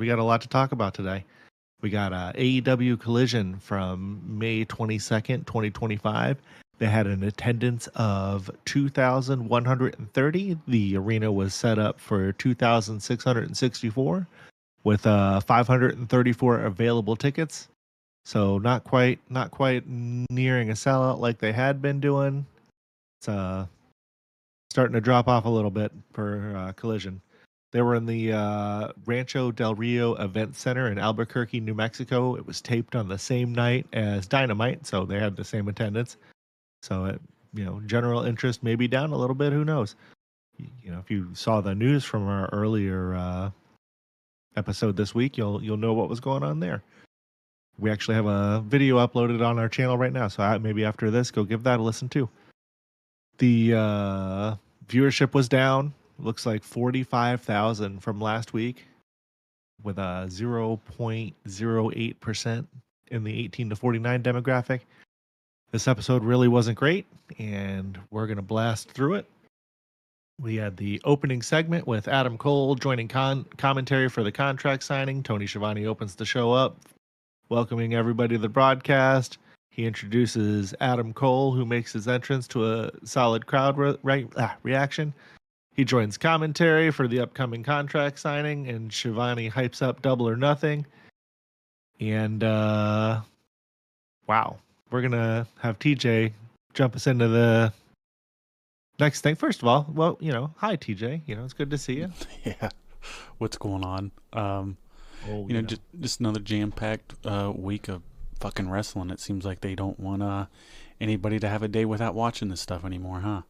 We got a lot to talk about today. We got AEW Collision from May 22nd, 2025. They had an attendance of 2,130. The arena was set up for 2,664 with 534 available tickets. So not quite nearing a sellout like they had been doing. It's starting to drop off a little bit for Collision. They were in the Rancho Del Rio Event Center in Albuquerque, New Mexico. It was taped on the same night as Dynamite, so they had the same attendance. So, general interest may be down a little bit. Who knows? If you saw the news from our earlier episode this week, you'll know what was going on there. We actually have a video uploaded on our channel right now, so maybe after this, go give that a listen too. The viewership was down. Looks like 45,000 from last week, with a 0.08% in the 18 to 49 demographic. This episode really wasn't great, and we're going to blast through it. We had the opening segment with Adam Cole joining commentary for the contract signing. Tony Schiavone opens the show up, welcoming everybody to the broadcast. He introduces Adam Cole, who makes his entrance to a solid crowd reaction. He joins commentary for the upcoming contract signing, and Schiavone hypes up Double or Nothing. And, wow, we're going to have TJ jump us into the next thing. First of all, well, hi, TJ. It's good to see you. Yeah. What's going on? Just another jam-packed week of fucking wrestling. It seems like they don't want anybody to have a day without watching this stuff anymore, huh?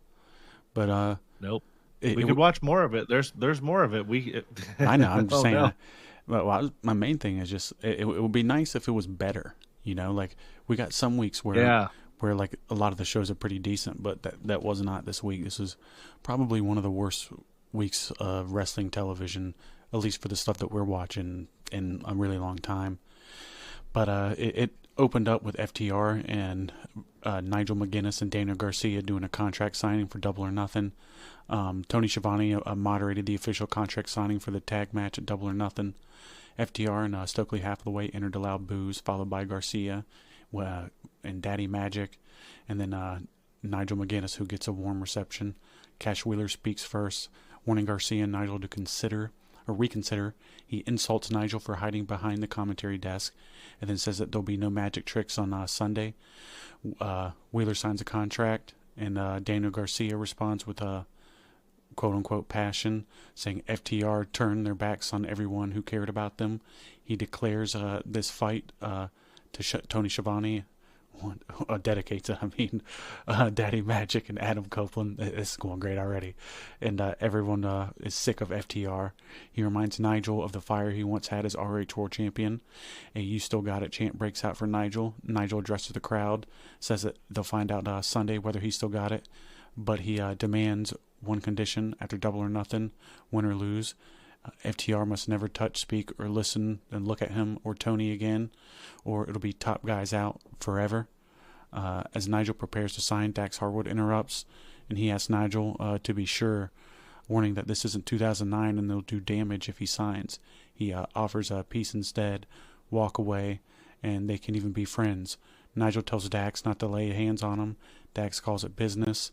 But, nope. We could watch more of it. There's more of it. I know. I'm just saying. No. My main thing is just it would be nice if it was better. Like we got some weeks where like a lot of the shows are pretty decent, but that was not this week. This is probably one of the worst weeks of wrestling television, at least for the stuff that we're watching in a really long time. But it opened up with FTR and Nigel McGuinness and Daniel Garcia doing a contract signing for Double or Nothing. Tony Schiavone moderated the official contract signing for the tag match at Double or Nothing. FTR and Stokely Hathaway entered a loud boos, followed by Garcia and Daddy Magic, and then Nigel McGuinness, who gets a warm reception. Cash Wheeler speaks first, warning Garcia and Nigel to reconsider. He insults Nigel for hiding behind the commentary desk, and then says that there'll be no magic tricks on Sunday. Wheeler signs a contract, and Daniel Garcia responds with a quote-unquote passion, saying FTR turned their backs on everyone who cared about them. He declares this fight to Tony Schiavone, dedicates it, Daddy Magic and Adam Copeland. This is going great already. And everyone is sick of FTR. He reminds Nigel of the fire he once had as ROH World Champion. A "You Still Got It" chant breaks out for Nigel. Nigel addresses the crowd, says that they'll find out Sunday whether he still got it, but he demands one condition after Double or Nothing, win or lose. FTR must never touch, speak, or listen and look at him or Tony again, or it'll be top guys out forever. As Nigel prepares to sign, Dax Harwood interrupts, and he asks Nigel to be sure, warning that this isn't 2009 and they'll do damage if he signs. He offers peace instead, walk away, and they can even be friends. Nigel tells Dax not to lay hands on him. Dax calls it business,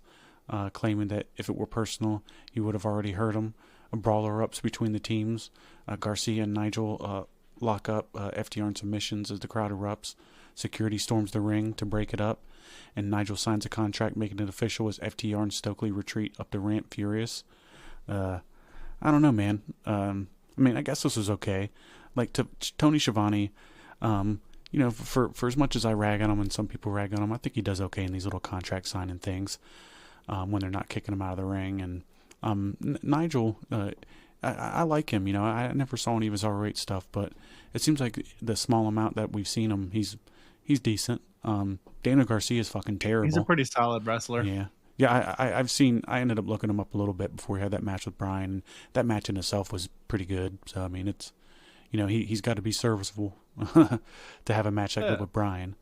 claiming that if it were personal, he would have already hurt him. A brawl erupts between the teams. Garcia and Nigel lock up FTR in submissions as the crowd erupts. Security storms the ring to break it up, and Nigel signs a contract making it official as FTR and Stokely retreat up the ramp furious. I don't know, man. I guess this was okay. Like, Tony Schiavone, for as much as I rag on him and some people rag on him, I think he does okay in these little contract signing things when they're not kicking him out of the ring. And Nigel, I like him. I never saw any of his R8 stuff, but it seems like the small amount that we've seen him, he's decent. Daniel Garcia is fucking terrible. He's a pretty solid wrestler. Yeah. I ended up looking him up a little bit before he had that match with Bryan. That match in itself was pretty good. So, it's, he's got to be serviceable to have a match like that with Bryan.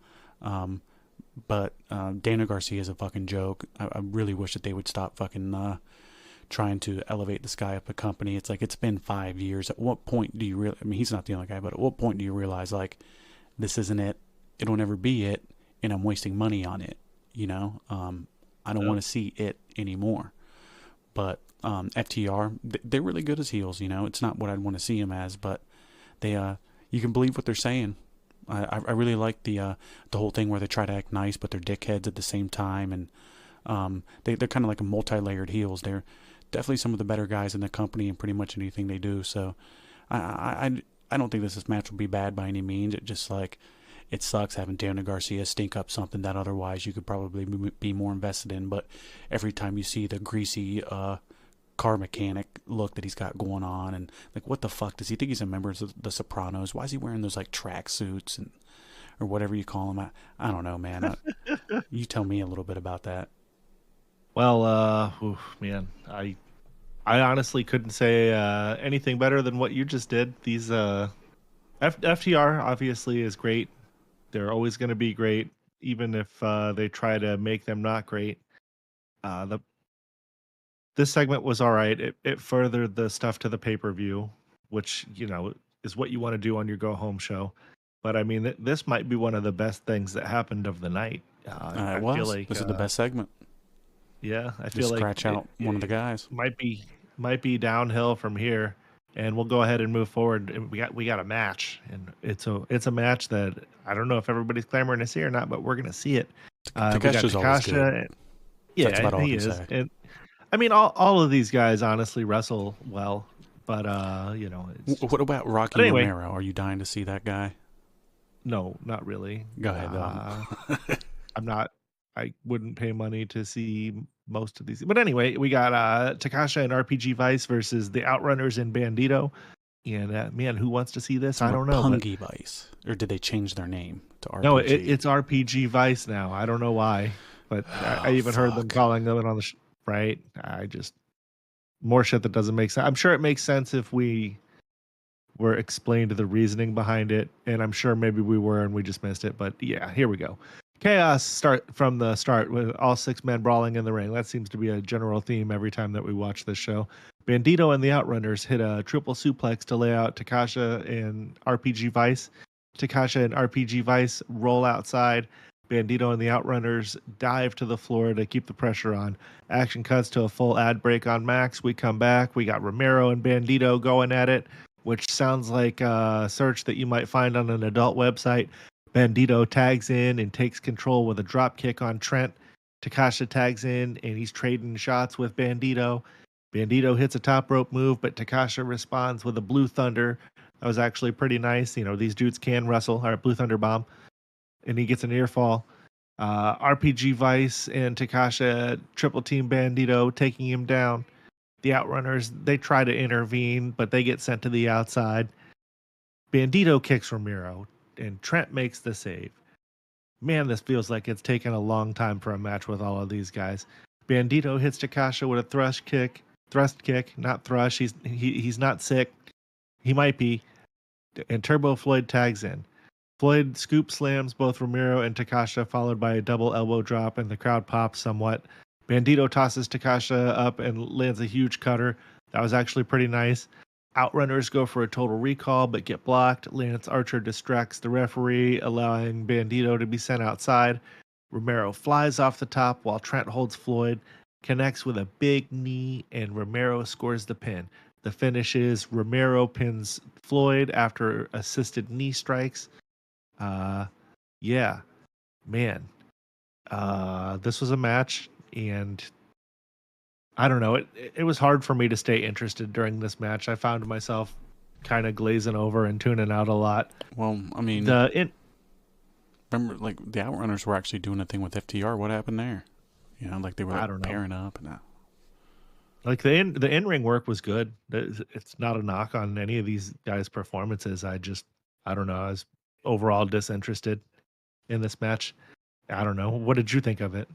But Daniel Garcia is a fucking joke. I really wish that they would stop fucking trying to elevate this guy up a company. It's like, it's been 5 years. At what point do you really, I mean, he's not the only guy, but at what point do you realize, like, this isn't it, it'll never be it, and I'm wasting money on it, you know? I don't want to see it anymore. But FTR, they're really good as heels, you know? It's not what I'd want to see them as, but they, you can believe what they're saying. I really like the whole thing where they try to act nice, but they're dickheads at the same time, and they're kind of like a multi-layered heels. They're definitely some of the better guys in the company in pretty much anything they do. So I don't think this match will be bad by any means. It just like, it sucks having Daniel Garcia stink up something that otherwise you could probably be more invested in. But every time you see the greasy car mechanic look that he's got going on, and like, what the fuck, does he think he's a member of the Sopranos? Why is he wearing those like track suits and or whatever you call them? I don't know, man. You tell me a little bit about that. Well, man, I honestly couldn't say anything better than what you just did. These FTR obviously is great. They're always going to be great, even if they try to make them not great. This segment was all right. It furthered the stuff to the pay-per-view, which, you know, is what you want to do on your go-home show. But, I mean, this might be one of the best things that happened of the night. It was. Feel like, this is the best segment. Yeah, I feel just like scratch out one of the guys. Might be downhill from here, and we'll go ahead and move forward. And we got a match, and it's a match that I don't know if everybody's clamoring to see or not, but we're gonna see it. Takasha's always good. Yeah, that's about all he is. And I mean, all of these guys honestly wrestle well, but you know. What about Rocky Romero? Are you dying to see that guy? No, not really. Go ahead. I'm not. I wouldn't pay money to see most of these. But anyway, we got Takasha and RPG Vice versus the Outrunners and Bandito. And man, who wants to see this? I don't know. Pungy Vice, or did they change their name to RPG? No, it's RPG Vice now. I don't know why, but I even heard them calling them on the right. I just more shit that doesn't make sense. I'm sure it makes sense if we were explained the reasoning behind it, and I'm sure maybe we were and we just missed it. But yeah, here we go. Chaos start from the start with all 6 men brawling in the ring. That seems to be a general theme every time that we watch this show. Bandito and the Outrunners hit a triple suplex to lay out Takasha and RPG Vice. Takasha and RPG Vice roll outside. Bandito and the Outrunners dive to the floor to keep the pressure on. Action cuts to a full ad break on Max. We come back. We got Romero and Bandito going at it, which sounds like a search that you might find on an adult website. Bandito tags in and takes control with a drop kick on Trent. Takasha tags in and he's trading shots with Bandito. Bandito hits a top rope move, but Takasha responds with a Blue Thunder. That was actually pretty nice. You know, these dudes can wrestle. All right, Blue Thunder bomb. And he gets an ear fall. RPG Vice and Takasha triple team Bandito, taking him down. The Outrunners, they try to intervene, but they get sent to the outside. Bandito kicks Romero, and Trent makes the save. Man, this feels like it's taken a long time for a match with all of these guys. Bandito hits Takasha with a thrust kick, not thrush. He's not sick. He might be. And Turbo Floyd tags in. Floyd scoop slams both Romero and Takasha, followed by a double elbow drop, and the crowd pops somewhat. Bandito tosses Takasha up and lands a huge cutter. That was actually pretty nice. Outrunners go for a total recall, but get blocked. Lance Archer distracts the referee, allowing Bandito to be sent outside. Romero flies off the top while Trent holds Floyd, connects with a big knee, and Romero scores the pin. The finish is Romero pins Floyd after assisted knee strikes. Yeah, man. This was a match, and I don't know. It was hard for me to stay interested during this match. I found myself kind of glazing over and tuning out a lot. Well, I mean, remember, like, the Outrunners were actually doing a thing with FTR. What happened there? You know, like they were pairing up and like the in-ring work was good. It's not a knock on any of these guys' performances. I don't know. I was overall disinterested in this match. I don't know. What did you think of it?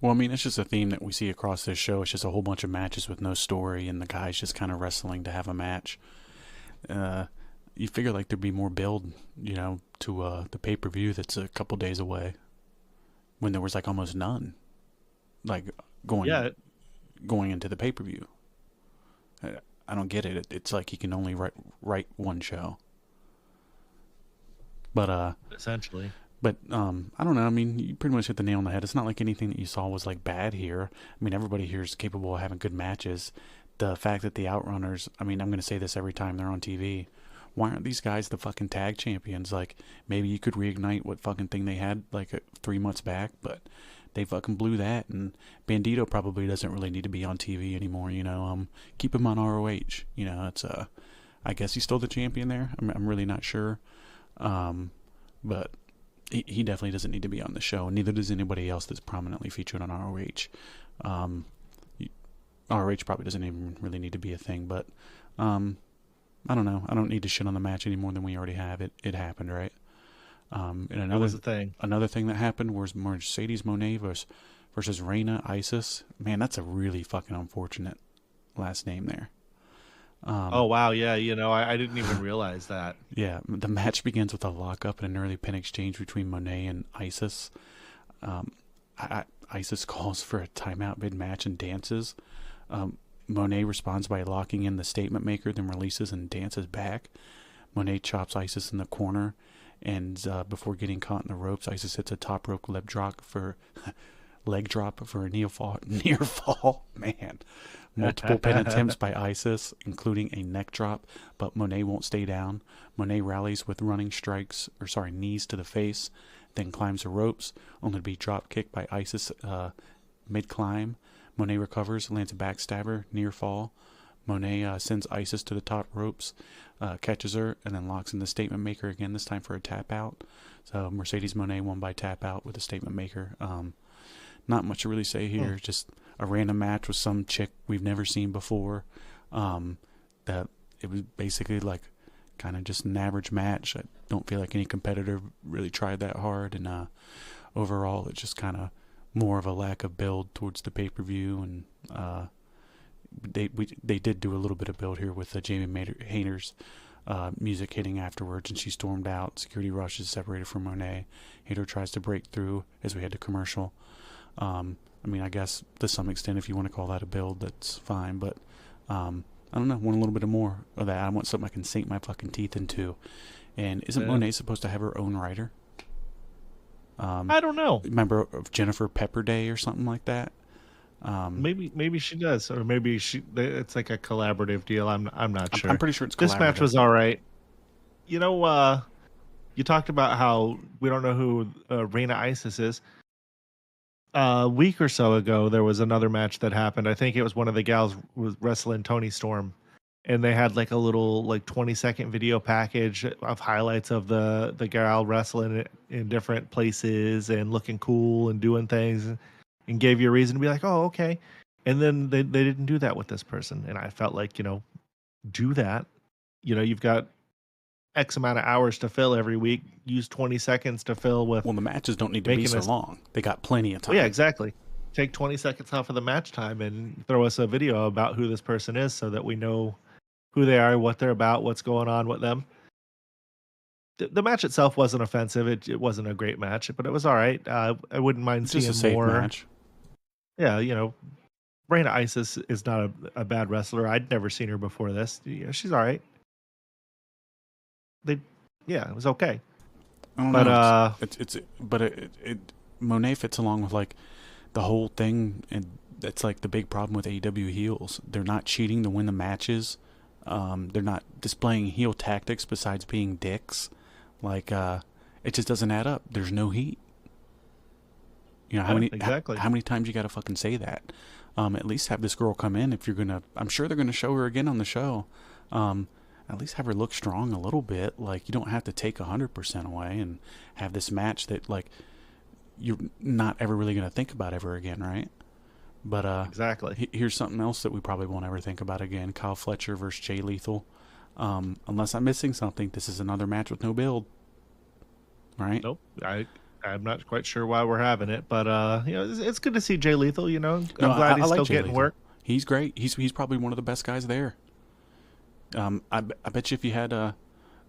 Well, I mean, it's just a theme that we see across this show. It's just a whole bunch of matches with no story, and the guys just kind of wrestling to have a match. You figure like there'd be more build, you know, to the pay-per-view that's a couple days away, when there was like almost none, like going into the pay-per-view. I don't get it. It's like he can only write one show. But essentially. But I don't know. I mean, you pretty much hit the nail on the head. It's not like anything that you saw was like bad here. I mean, everybody here is capable of having good matches. The fact that the Outrunners, I mean, I'm going to say this every time they're on TV. Why aren't these guys the fucking tag champions? Like, maybe you could reignite what fucking thing they had like 3 months back, but they fucking blew that. And Bandito probably doesn't really need to be on TV anymore. You know, keep him on ROH. You know, it's I guess he's still the champion there. I'm really not sure, but. He definitely doesn't need to be on the show, and neither does anybody else that's prominently featured on ROH. ROH probably doesn't even really need to be a thing, but I don't know. I don't need to shit on the match any more than we already have. It happened, right? And another thing. Another thing that happened was Mercedes Moné versus Reina Isis. Man, that's a really fucking unfortunate last name there. Oh, wow. Yeah. You know, I didn't even realize that. Yeah. The match begins with a lockup and an early pin exchange between Monet and Isis. Isis calls for a timeout mid-match and dances. Monet responds by locking in the statement maker, then releases and dances back. Monet chops Isis in the corner, and before getting caught in the ropes, Isis hits a top rope leg drop for a near fall. Man. Multiple pin attempts by Isis, including a neck drop, but Monet won't stay down. Monet rallies with running knees to the face, then climbs the ropes, only to be drop kicked by Isis mid-climb. Monet recovers, lands a backstabber, near fall. Monet sends Isis to the top ropes, catches her, and then locks in the statement maker again, this time for a tap out. So Mercedes Moné won by tap out with a statement maker. Not much to really say here, just a random match with some chick we've never seen before. That it was basically like kind of just an average match. I don't feel like any competitor really tried that hard, and overall it's just kind of more of a lack of build towards the pay-per-view, and they did do a little bit of build here with Jamie Hayter's music hitting afterwards, and she stormed out. Security rushes, separated from Monet. Hayter tries to break through as we head to commercial. I mean, I guess to some extent, if you want to call that a build, that's fine. But I don't know. Want a little bit more of that. I want something I can sink my fucking teeth into. And isn't Monet supposed to have her own writer? I don't know. Remember of Jennifer Pepperday or something like that? Maybe she does, or maybe it's like a collaborative deal. I'm not sure. I'm pretty sure it's collaborative. This match was all right. You know, you talked about how we don't know who Reina Isis is. A week or so ago, there was another match that happened. I think it was one of the gals was wrestling Toni Storm, and they had like a little 20-second video package of highlights of the gal wrestling in different places and looking cool and doing things, and gave you a reason to be like, oh, okay. And then they didn't do that with this person, and I felt like, do that. You've got X amount of hours to fill every week. Use 20 seconds to fill with. Well, the matches don't need to be so long. They got plenty of time. Well, yeah, exactly. Take 20 seconds off of the match time and throw us a video about who this person is, so that we know who they are, what they're about, what's going on with them. The match itself wasn't offensive. It wasn't a great match, but it was all right. I wouldn't mind seeing just a more. Safe match. Yeah, Reina Isis is not a bad wrestler. I'd never seen her before this. She's all right. It was okay. Monet fits along with like the whole thing, and that's like the big problem with AEW heels. They're not cheating to win the matches. They're not displaying heel tactics besides being dicks. Like it just doesn't add up. There's no heat. How many times you got to fucking say that? At least have this girl come in if you're gonna. I'm sure they're gonna show her again on the show. At least have her look strong a little bit. Like, you don't have to take 100% away and have this match that, like, you're not ever really going to think about ever again, right? But exactly. Here's something else that we probably won't ever think about again. Kyle Fletcher versus Jay Lethal. Unless I'm missing something, this is another match with no build, right? Nope. I'm not quite sure why we're having it, but it's good to see Jay Lethal. I'm glad he's still getting work. He's great. He's probably one of the best guys there. I bet you if you had a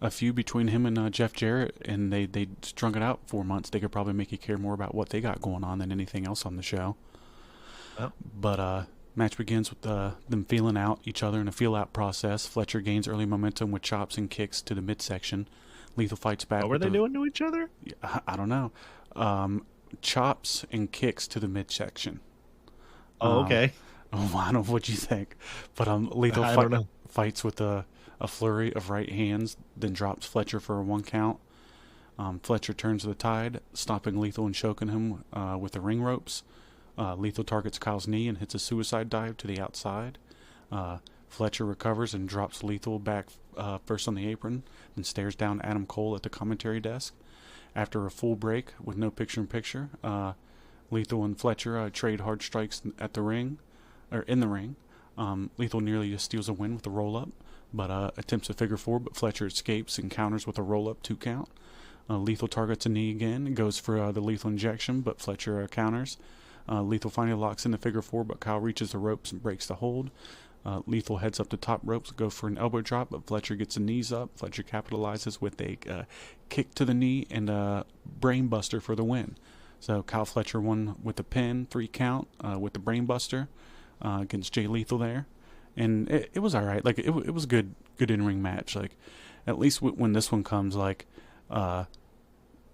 feud between him and Jeff Jarrett, and they strung it out 4 months, they could probably make you care more about what they got going on than anything else on the show. Oh. But Match begins with them feeling out each other in a feel-out process. Fletcher gains early momentum with chops and kicks to the midsection. Lethal fights back. What were they doing to each other? I don't know. Chops and kicks to the midsection. Oh, okay. I don't know what you think, but Lethal fights with a flurry of right hands, then drops Fletcher for a 1 count. Fletcher turns the tide, stopping Lethal and choking him with the ring ropes. Lethal targets Kyle's knee and hits a suicide dive to the outside. Fletcher recovers and drops Lethal back first on the apron, then stares down Adam Cole at the commentary desk. After a full break with no picture-in-picture, Lethal and Fletcher trade hard strikes in the ring. Lethal nearly just steals a win with a roll-up, but attempts a figure 4, but Fletcher escapes and counters with a roll-up 2 count. Lethal targets a knee again and goes for the lethal injection, but Fletcher counters. Lethal finally locks in the figure 4, but Kyle reaches the ropes and breaks the hold. Lethal heads up the top ropes, goes for an elbow drop, but Fletcher gets the knees up. Fletcher capitalizes with a kick to the knee and a brain buster for the win. So Kyle Fletcher won with a pin, 3 count, with the brain buster against Jay Lethal there. And it was all right. Like, it was a good in-ring match. Like, at least when this one comes, like, and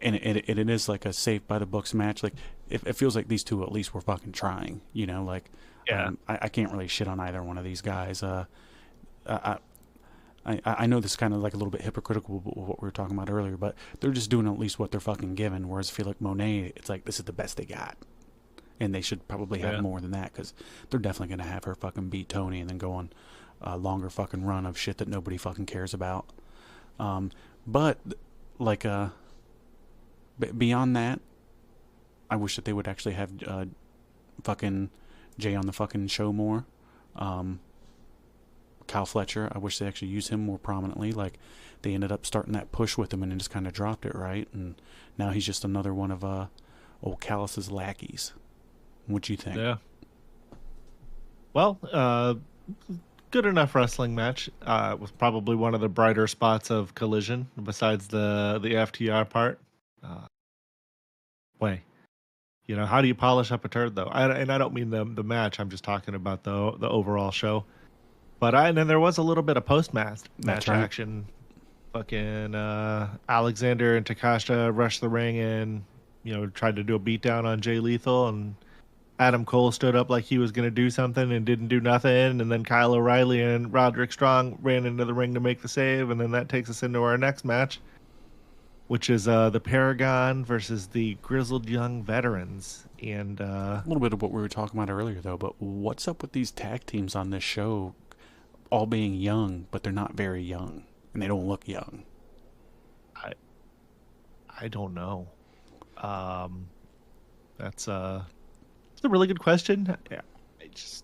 it is like a safe by the books match. Like, it feels like these two at least were fucking trying, you know, like, yeah. I can't really shit on either one of these guys. I know this is kind of like a little bit hypocritical with what we were talking about earlier, but they're just doing at least what they're fucking given. Whereas I feel like Monet, it's like, this is the best they got. And they should probably have more than that, because they're definitely going to have her fucking beat Tony and then go on a longer fucking run of shit that nobody fucking cares about. But, like, beyond that, I wish that they would actually have fucking Jay on the fucking show more. Kyle Fletcher, I wish they actually used him more prominently. Like, they ended up starting that push with him and then just kind of dropped it, right? And now he's just another one of old Callus's lackeys. What do you think? Yeah. Well, good enough wrestling match. It was probably one of the brighter spots of Collision, besides the FTR part. You know, how do you polish up a turd, though? And I don't mean the match. I'm just talking about the overall show. But and then there was a little bit of post-match action. Fucking Alexander and Takashita rushed the ring and, you know, tried to do a beatdown on Jay Lethal, and Adam Cole stood up like he was going to do something and didn't do nothing. And then Kyle O'Reilly and Roderick Strong ran into the ring to make the save. And then that takes us into our next match, which is the Paragon versus the Grizzled Young Veterans. And a little bit of what we were talking about earlier, though. But what's up with these tag teams on this show all being young, but they're not very young, and they don't look young? I don't know. That's a really good question. Yeah, just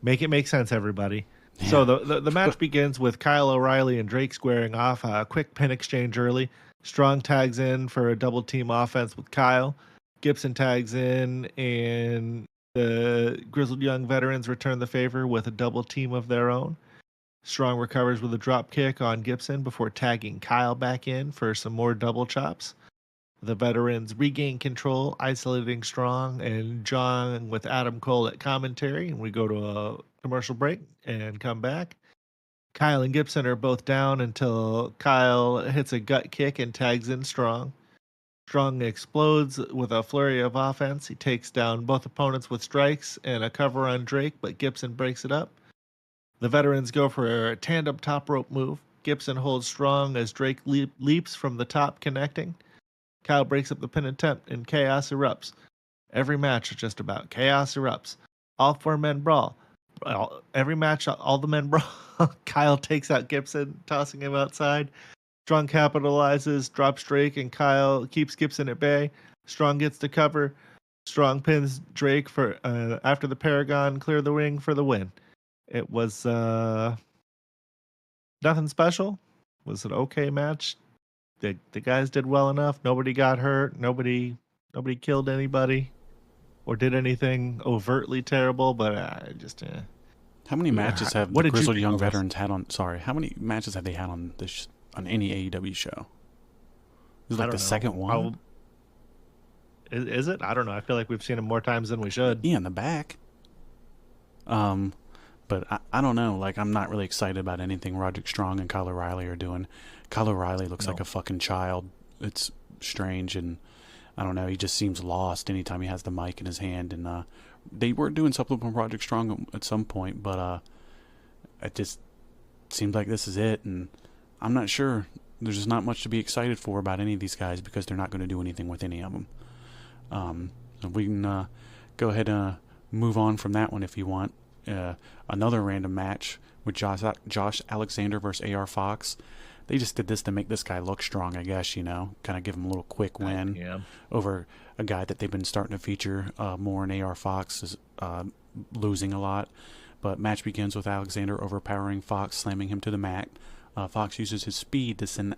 make it make sense, everybody. Yeah. So the match begins with Kyle O'Reilly and Drake squaring off. A quick pin exchange early. Strong tags in for a double team offense with Kyle. Gibson tags in, and the Grizzled Young Veterans return the favor with a double team of their own. Strong recovers with a drop kick on Gibson before tagging Kyle back in for some more double chops. The Veterans regain control, isolating Strong and John with Adam Cole at commentary, and we go to a commercial break and come back. Kyle and Gibson are both down until Kyle hits a gut kick and tags in Strong. Strong explodes with a flurry of offense. He takes down both opponents with strikes and a cover on Drake, but Gibson breaks it up. The Veterans go for a tandem top rope move. Gibson holds Strong as Drake leaps from the top, connecting. Kyle breaks up the pin attempt, and chaos erupts. Every match is just about chaos erupts. All 4 men brawl. Every match, all the men brawl. Kyle takes out Gibson, tossing him outside. Strong capitalizes, drops Drake, and Kyle keeps Gibson at bay. Strong gets the cover. Strong pins Drake for after the Paragon clear the ring for the win. It was nothing special. It was an okay match. The guys did well enough. Nobody got hurt. Nobody killed anybody or did anything overtly terrible. But I just. How many matches have the Grizzled Young Veterans had on? Sorry, how many matches have they had on this on any AEW show? Is it like the second one? Is it? I don't know. I feel like we've seen them more times than we should. Yeah, in the back. But I don't know. Like, I'm not really excited about anything Roderick Strong and Kyle O'Reilly are doing. Kyle O'Reilly looks like a fucking child. It's strange, and I don't know. He just seems lost anytime he has the mic in his hand. And they were doing something with Roderick Strong at some point, but it just seems like this is it. And I'm not sure. There's just not much to be excited for about any of these guys because they're not going to do anything with any of them. We can go ahead and move on from that one if you want. Another random match with Josh Alexander versus AR Fox. They just did this to make this guy look strong, I guess, kind of give him a little quick win over a guy that they've been starting to feature more in. AR Fox is losing a lot. But match begins with Alexander overpowering Fox, slamming him to the mat. Fox uses his speed to send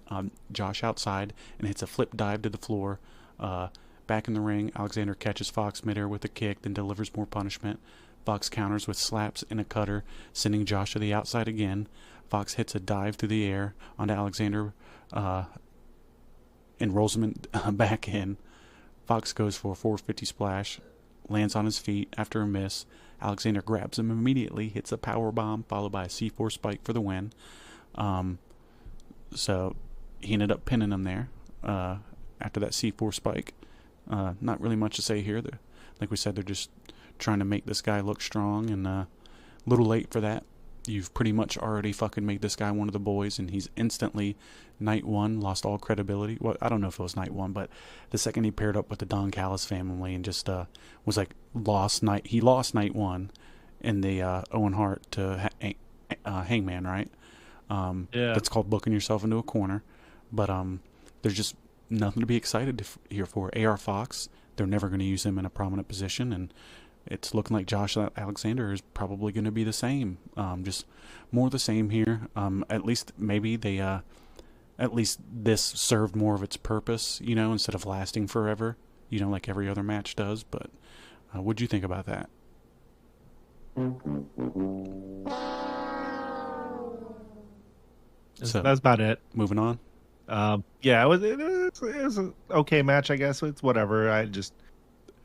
Josh outside and hits a flip dive to the floor. Back in the ring, Alexander catches Fox midair with a kick, then delivers more punishment. Fox counters with slaps and a cutter, sending Josh to the outside again. Fox hits a dive through the air onto Alexander and rolls him back in. Fox goes for a 450 splash, lands on his feet after a miss. Alexander grabs him immediately, hits a power bomb, followed by a C4 spike for the win. So he ended up pinning him there after that C4 spike. Not really much to say here. Like we said, they're just trying to make this guy look strong, and a little late for that. You've pretty much already fucking made this guy one of the boys, and he's instantly night one lost all credibility. Well, I don't know if it was night one, but the second he paired up with the Don Callis family and just was like he lost night one in the Owen Hart to Hangman, right? That's called booking yourself into a corner. But there's just nothing to be excited here for. AR Fox, they're never going to use him in a prominent position, and it's looking like Josh Alexander is probably going to be the same. Just more of the same here. At least maybe they, at least this served more of its purpose, instead of lasting forever, like every other match does. But what'd you think about that? So that's about it. Moving on. It was an okay match, I guess. It's whatever.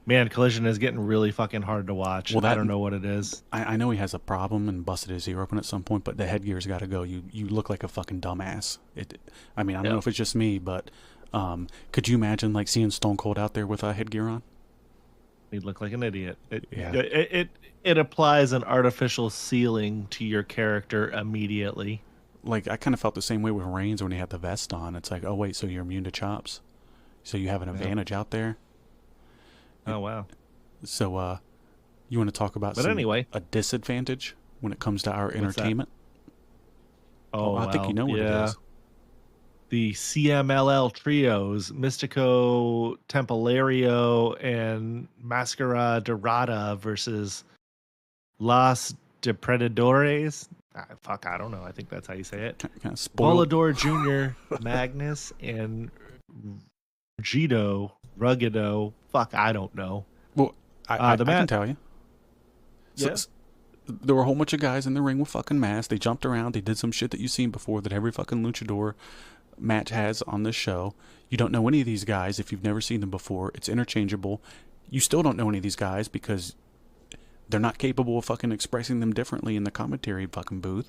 Collision is getting really fucking hard to watch. Well, I don't know what it is. I know he has a problem and busted his ear open at some point, but the headgear's got to go. You look like a fucking dumbass. I don't know if it's just me, but could you imagine seeing Stone Cold out there with a headgear on? He'd look like an idiot. It applies an artificial ceiling to your character immediately. I kind of felt the same way with Reigns when he had the vest on. It's like, oh wait, so you're immune to chops, so you have an advantage out there. Oh wow! So, you want to talk about a disadvantage when it comes to our entertainment? I think you know what it is. The CMLL trios, Mystico, Templario, and Mascara Dorada versus Los Depredadores. I don't know. I think that's how you say it. Volador Jr., Magnus, and Rugido. I don't know. Well, I can tell you. Yes. There were a whole bunch of guys in the ring with fucking masks. They jumped around. They did some shit that you've seen before that every fucking luchador match has on this show. You don't know any of these guys if you've never seen them before. It's interchangeable. You still don't know any of these guys because they're not capable of fucking expressing them differently in the commentary fucking booth.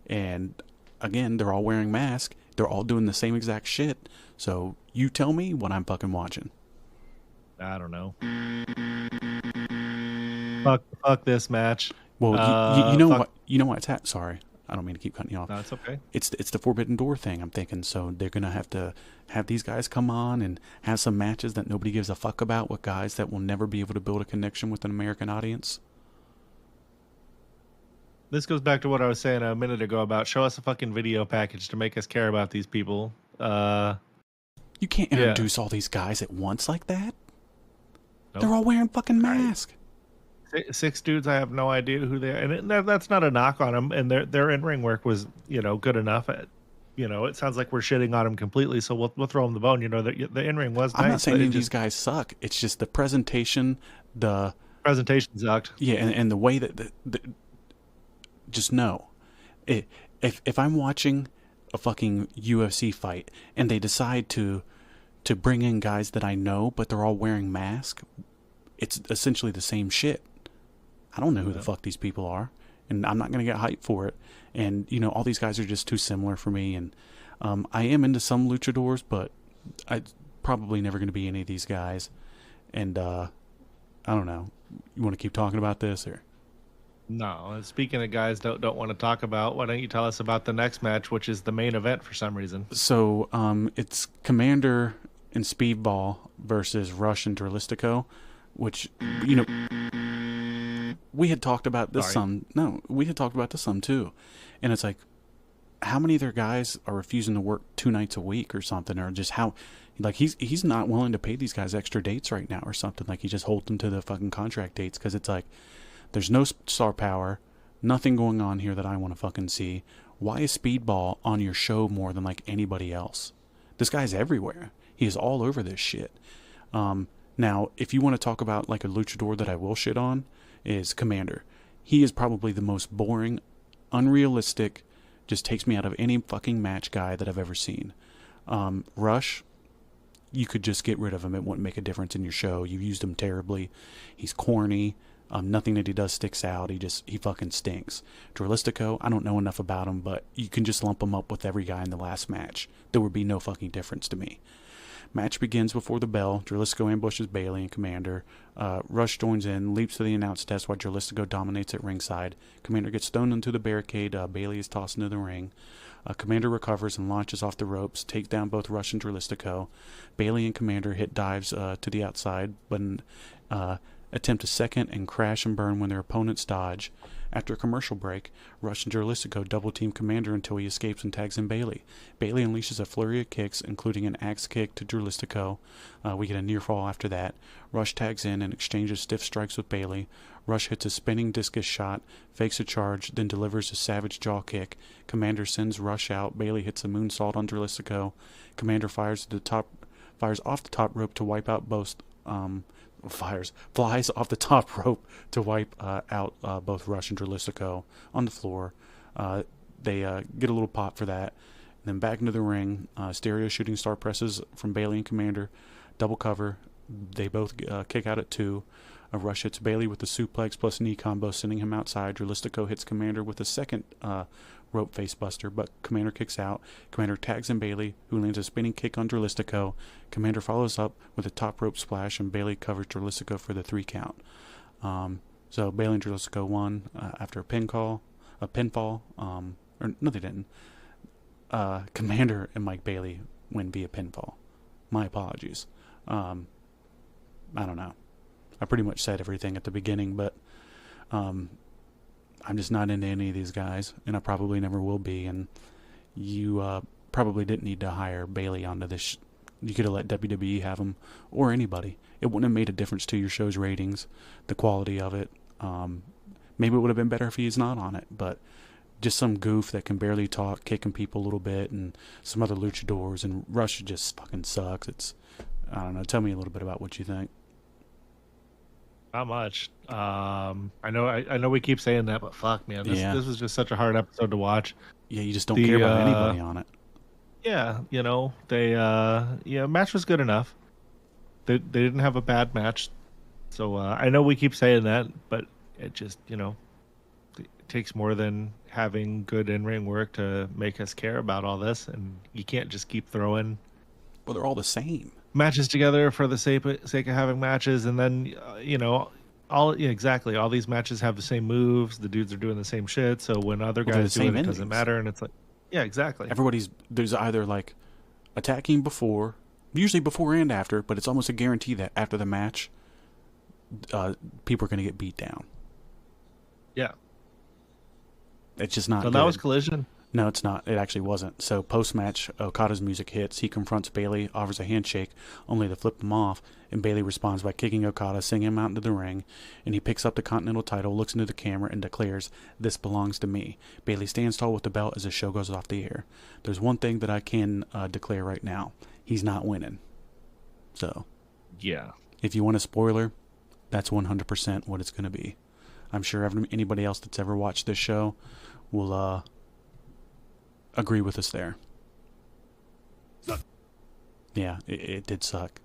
And again, they're all wearing masks. They're all doing the same exact shit. So you tell me what I'm fucking watching. I don't know. Fuck this match. Well, you know what it's at. Sorry, I don't mean to keep cutting you off. No, it's okay. It's the Forbidden Door thing. I'm thinking, so they're gonna have to have these guys come on and have some matches that nobody gives a fuck about with guys that will never be able to build a connection with an American audience. This goes back to what I was saying a minute ago about show us a fucking video package to make us care about these people. You can't introduce all these guys at once like that. Nope. They're all wearing fucking masks. 6 dudes, I have no idea who they are, and that's not a knock on them. And their in-ring work was, good enough. It sounds like we're shitting on them completely, so we'll throw them the bone. The in-ring was nice. I'm not saying any of these guys suck. It's just the presentation. The presentation sucked. Yeah, and the way that just know, if I'm watching a fucking UFC fight and they decide to bring in guys that I know, but they're all wearing masks, it's essentially the same shit. I don't know who the fuck these people are, and I'm not going to get hyped for it. And, you know, all these guys are just too similar for me. And I am into some luchadors, but I'm probably never going to be any of these guys. And I don't know. You want to keep talking about this, or? No. Speaking of guys don't want to talk about, why don't you tell us about the next match, which is the main event for some reason? So it's Commander and Speedball versus Rush and Dralistico, which, you know, we had talked about this some. No, we had talked about this some too. And it's like, how many of their guys are refusing to work 2 nights a week or something, or just how, like, he's not willing to pay these guys extra dates right now or something. Like, he just holds them to the fucking contract dates, because it's like, there's no star power, nothing going on here that I want to fucking see. Why is Speedball on your show more than like anybody else? This guy's everywhere. He is all over this shit. Now, if you want to talk about like a luchador that I will shit on, is Commander. He is probably the most boring, unrealistic, just takes me out of any fucking match guy that I've ever seen. Rush, you could just get rid of him. It wouldn't make a difference in your show. You've used him terribly. He's corny. Nothing that he does sticks out. He fucking stinks. Dralistico, I don't know enough about him, but you can just lump him up with every guy in the last match. There would be no fucking difference to me. Match begins before the bell. Dralistico ambushes Bailey and Commander. Rush joins in, leaps to the announce desk while Dralistico dominates at ringside. Commander gets stoned into the barricade. Bailey is tossed into the ring. Commander recovers and launches off the ropes, takes down both Rush and Dralistico. Bailey and Commander hit dives to the outside, but attempt a second and crash and burn when their opponents dodge. After a commercial break, Rush and Dralistico double-team Commander until he escapes and tags in Bailey. Bailey unleashes a flurry of kicks, including an axe kick to Dralistico. We get a near fall after that. Rush tags in and exchanges stiff strikes with Bailey. Rush hits a spinning discus shot, fakes a charge, then delivers a savage jaw kick. Commander sends Rush out. Bailey hits a moonsault on Dralistico. Commander flies off the top rope to wipe out both. Flies off the top rope to wipe out both Rush and Dralistico on the floor. They get a little pop for that. And then back into the ring. Stereo shooting star presses from Bailey and Commander. Double cover. They both kick out at 2. Rush hits Bailey with the suplex plus knee combo, sending him outside. Dralistico hits Commander with a second rope facebuster, but Commander kicks out. Commander tags in Bailey, who lands a spinning kick on Dralistico. Commander follows up with a top rope splash, and Bailey covers Dralistico for the 3 count. So Bailey and Dralistico won after a pinfall. Or no, they didn't. Commander and Mike Bailey win via pinfall. My apologies. I don't know. I pretty much said everything at the beginning, but I'm just not into any of these guys, and I probably never will be. And you probably didn't need to hire Bailey onto this. You could have let WWE have him, or anybody. It wouldn't have made a difference to your show's ratings, the quality of it. Maybe it would have been better if he's not on it, but just some goof that can barely talk, kicking people a little bit, and some other luchadors, and Rush just fucking sucks. I don't know. Tell me a little bit about what you think. Not much. I know we keep saying that, but fuck, man, this was just such a hard episode to watch. Yeah, you just don't care about anybody on it. Yeah, you know, match was good enough. They didn't have a bad match, so I know we keep saying that, but it just, you know, it takes more than having good in-ring work to make us care about all this, and you can't just keep throwing. Well, they're all the same. Matches together for the sake of having matches, and then exactly, all these matches have the same moves. The dudes are doing the same shit. So when other guys do it doesn't matter, and it's like, yeah, exactly. There's either like attacking usually before and after, but it's almost a guarantee that after the match, people are going to get beat down. Yeah, it's just not. So that was Collision. No, it's not. It actually wasn't. So post-match, Okada's music hits. He confronts Bailey, offers a handshake, only to flip him off, and Bailey responds by kicking Okada, sending him out into the ring, and he picks up the Continental title, looks into the camera, and declares, "This belongs to me." Bailey stands tall with the belt as the show goes off the air. There's one thing that I can declare right now. He's not winning. So, yeah. If you want a spoiler, that's 100% what it's going to be. I'm sure anybody else that's ever watched this show will agree with us there. Yeah, it did suck.